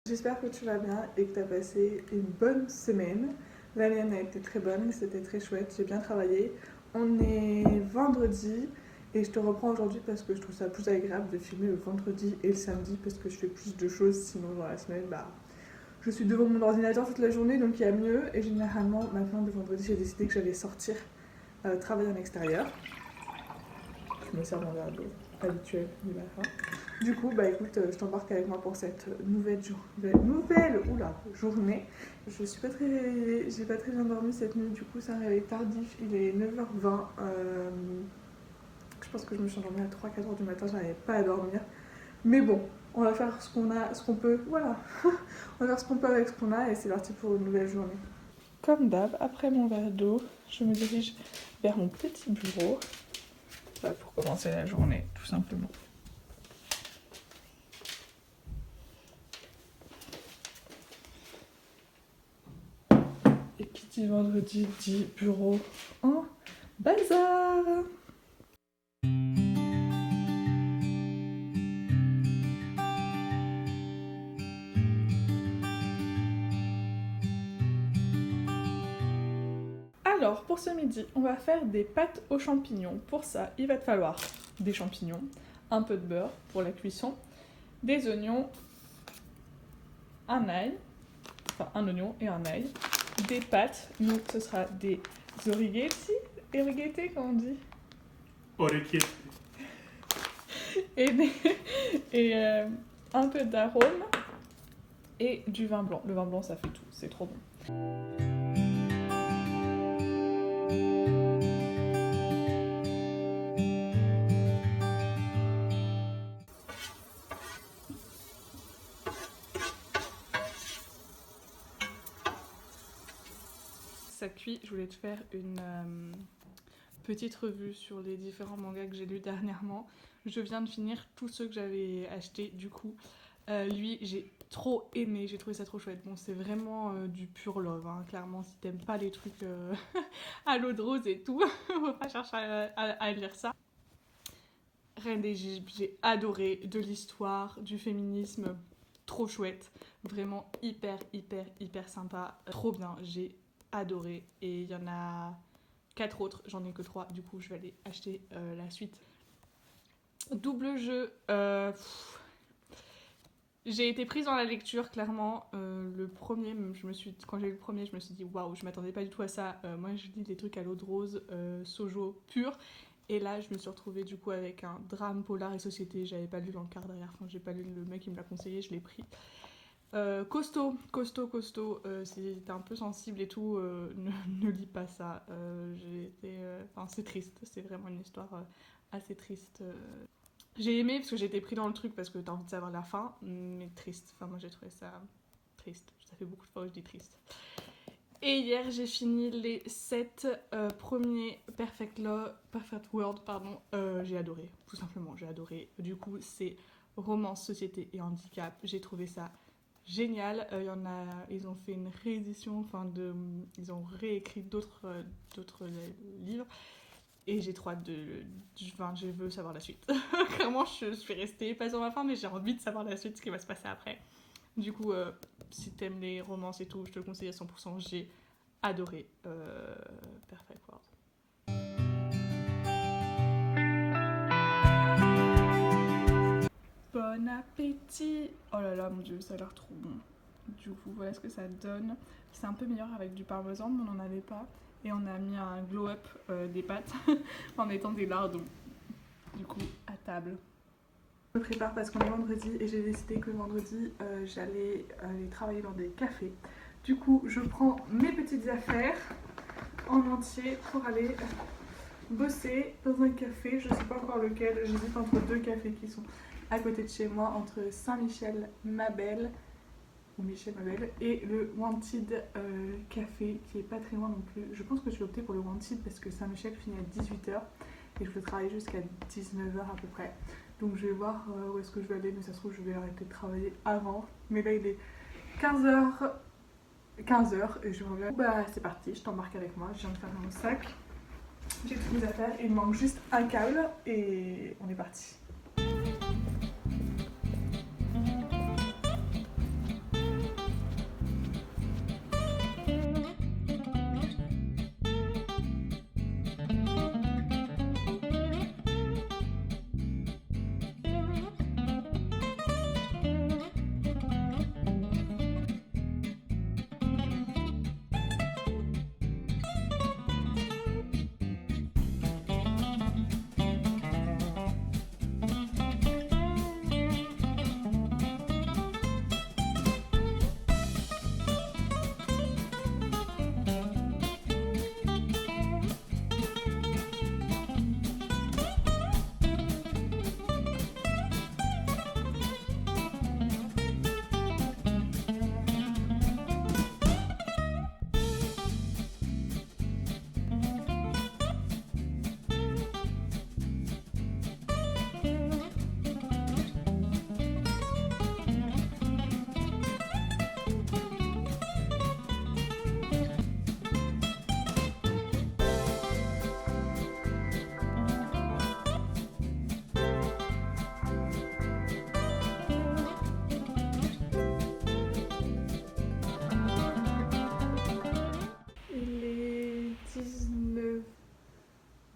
J'espère que tu vas bien et que tu as passé une bonne semaine. La mienne a été très bonne, c'était très chouette, j'ai bien travaillé. On est vendredi et je te reprends aujourd'hui parce que je trouve ça plus agréable de filmer le vendredi et le samedi parce que je fais plus de choses, sinon dans la semaine, je suis devant mon ordinateur toute la journée donc il y a mieux. Et généralement, maintenant le vendredi, j'ai décidé que j'allais sortir travailler en extérieur. Je me sers mon verre d'eau habituel du matin. Du coup, écoute, je t'embarque avec moi pour cette nouvelle journée. Je suis pas très réveillée, j'ai pas très bien dormi cette nuit, du coup c'est un réveil tardif, il est 9h20. Je pense que je me suis endormie à 3-4h du matin, j'arrivais pas à dormir. Mais bon, on va faire ce qu'on a, ce qu'on peut, voilà. On va faire ce qu'on peut avec ce qu'on a et c'est parti pour une nouvelle journée. Comme d'hab, après mon verre d'eau, je me dirige vers mon petit bureau. Pour commencer la journée, tout simplement. Et qui dit vendredi dit bureau en bazar. Alors, pour ce midi, on va faire des pâtes aux champignons. Pour ça, il va te falloir des champignons, un peu de beurre pour la cuisson, des oignons, un ail, enfin un oignon et un ail, des pâtes, nous ce sera des origetti, comme on dit. Origetti. Et un peu d'arôme et du vin blanc. Le vin blanc, ça fait tout, c'est trop bon. Ça cuit, je voulais te faire une petite revue sur les différents mangas que j'ai lus dernièrement. Je viens de finir tous ceux que j'avais achetés, du coup. Lui, j'ai trop aimé, j'ai trouvé ça trop chouette. Bon, c'est vraiment du pur love, hein. Clairement, si t'aimes pas les trucs à l'eau de rose et tout, on va pas chercher à lire ça. Reine d'Égypte, j'ai adoré, de l'histoire, du féminisme, trop chouette. Vraiment hyper sympa, trop bien, j'ai adoré. Et il y en a 4 autres, j'en ai que 3, du coup je vais aller acheter la suite. Double jeu, j'ai été prise dans la lecture, clairement. Le premier, quand j'ai lu le premier, je me suis dit waouh, je m'attendais pas du tout à ça. Moi, je lis des trucs à l'eau de rose, shoujo pur. Et là, je me suis retrouvée du coup avec un drame polar et société. J'avais pas lu l'encart derrière, enfin, j'ai pas lu, le mec il me l'a conseillé, je l'ai pris. Costaud. Si t'es un peu sensible et tout, ne lis pas ça. C'est triste, c'est vraiment une histoire assez triste. J'ai aimé parce que j'ai été pris dans le truc parce que t'as envie de savoir la fin, mais triste. Enfin, moi j'ai trouvé ça triste. Ça fait beaucoup de fois que je dis triste. Et hier, j'ai fini les 7 premiers Perfect World, pardon. J'ai adoré, tout simplement, j'ai adoré. Du coup, c'est romance, société et handicap. J'ai trouvé ça génial. Ils ont fait une réédition, ils ont réécrit d'autres livres. Et j'ai trop hâte je veux savoir la suite. Clairement, je suis restée pas sur ma fin, mais j'ai envie de savoir la suite, ce qui va se passer après. Du coup, si t'aimes les romances et tout, je te le conseille à 100%. J'ai adoré Perfect World. Bon appétit! Oh là là, mon dieu, ça a l'air trop bon. Du coup, voilà ce que ça donne. C'est un peu meilleur avec du parmesan, mais on n'en avait pas. Et on a mis un glow-up des pâtes en mettant des lardons. Du coup, à table. Je me prépare parce qu'on est vendredi et j'ai décidé que le vendredi, j'allais aller travailler dans des cafés. Du coup, je prends mes petites affaires en entier pour aller bosser dans un café. Je ne sais pas encore lequel, j'hésite entre 2 cafés qui sont à côté de chez moi, entre Saint-Michel-Mabel ou Michel-Mabel et le Wanted Café qui est pas très loin non plus. Je pense que je vais opter pour le Wanted parce que Saint-Michel finit à 18h et je vais travailler jusqu'à 19h à peu près. Donc je vais voir où est-ce que je vais aller, mais ça se trouve je vais arrêter de travailler avant. Mais là il est 15h et je reviens. C'est parti, je t'embarque avec moi, je viens de faire mon sac. J'ai toutes mes affaires, il me manque juste un câble et on est parti.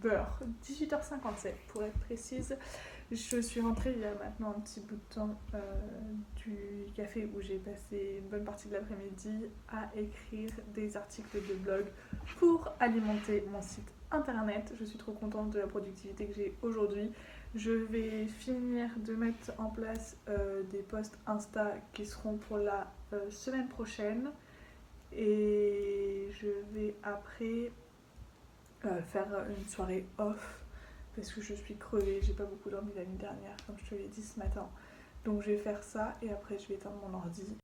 d'heure, 18h57 pour être précise. Je suis rentrée il y a maintenant un petit bout de temps du café où j'ai passé une bonne partie de l'après-midi à écrire des articles de blog pour alimenter mon site internet. Je suis trop contente de la productivité que j'ai aujourd'hui. Je vais finir de mettre en place des posts Insta qui seront pour la semaine prochaine. Et je vais après faire une soirée off parce que je suis crevée, j'ai pas beaucoup dormi la nuit dernière comme je te l'ai dit ce matin. Donc je vais faire ça et après je vais éteindre mon ordi.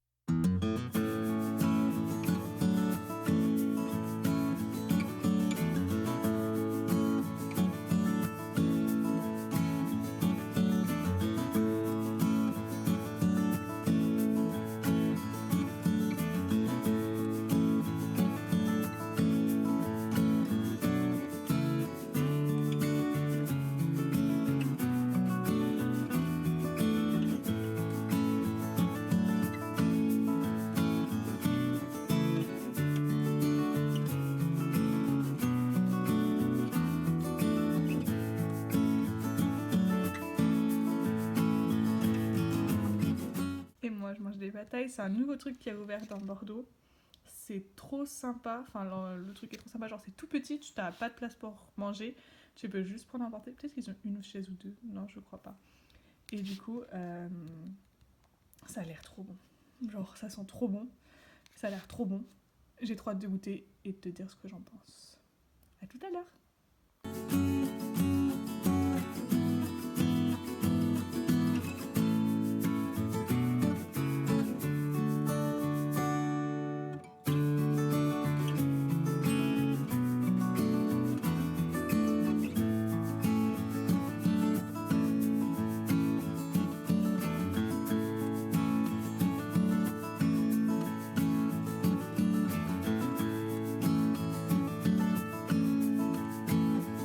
Et moi je mange des batailles, c'est un nouveau truc qui a ouvert dans Bordeaux. C'est trop sympa, enfin le truc est trop sympa, genre c'est tout petit, tu n'as pas de place pour manger, tu peux juste prendre à emporter. Peut-être qu'ils ont une chaise ou deux, non je crois pas. Et du coup, ça a l'air trop bon. Genre ça sent trop bon, ça a l'air trop bon. J'ai trop hâte de goûter et de te dire ce que j'en pense. À tout à l'heure.